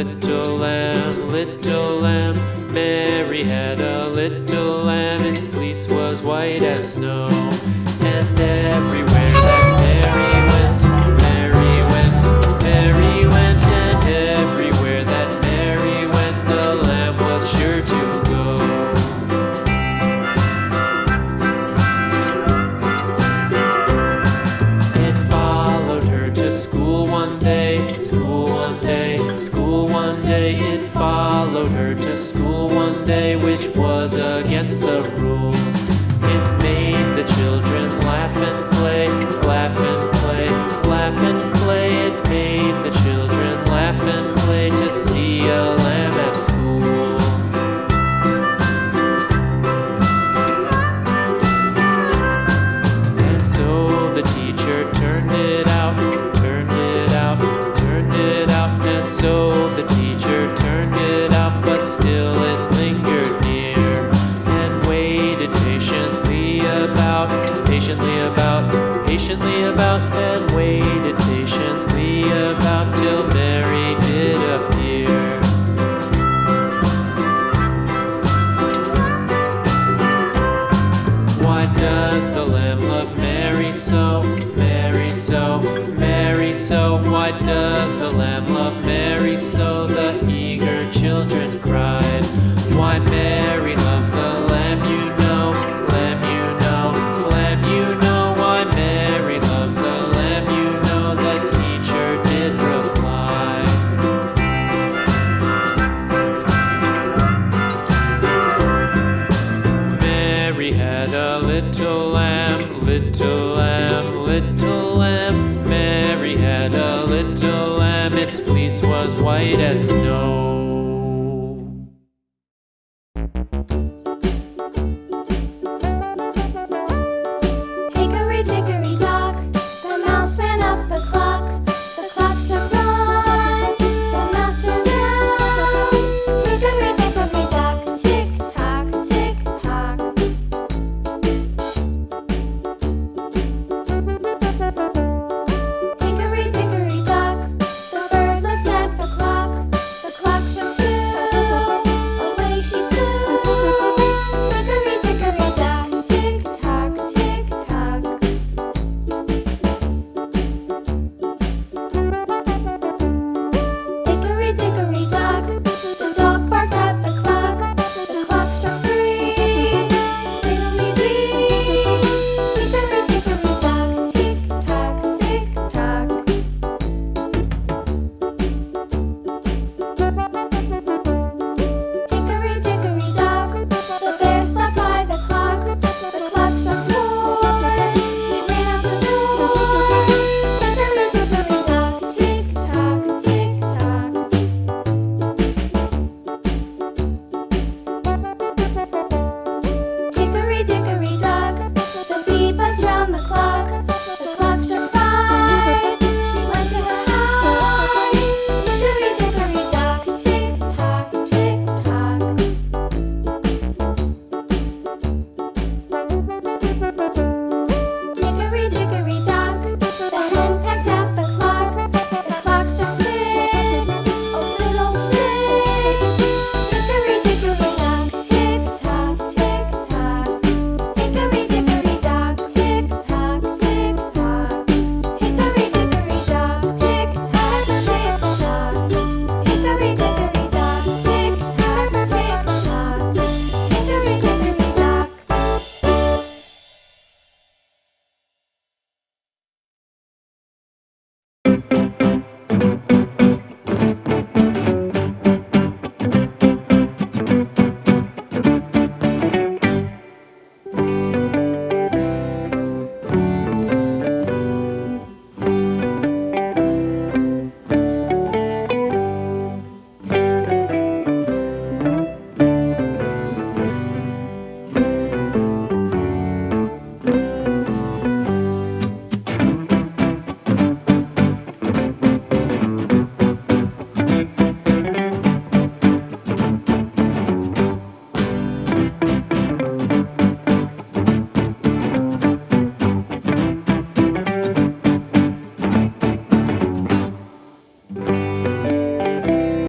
little lamb, little lamb. Mary had a little lamb, its fleece was white as snow. And everywhere that Mary went, Mary went, Mary went. And everywhere that Mary went, the lamb was sure to go. It followed her to school one day, school one day, school one day. It followed her to school one day, which was against the rules. It made the children laugh and play, laugh and play, laugh and play. It made the children laugh and play to see a lamb at school. And so the teacher turned it out, turned it out, turned it out. And so the teacher turned it out, but still it lingered near and waited patiently about, and waited patiently about till Mary did appear. Why does the lamb love Mary so, Mary so, Mary so? Why does the lamb love Mary so? The eager children cried. Why Mary loves the lamb, you know, lamb, you know, lamb, you know. Why Mary loves the lamb, you know, the teacher did reply. Mary had a little lamb, little lamb, little lamb. Mary had a little lamb, its fleece was white as snow.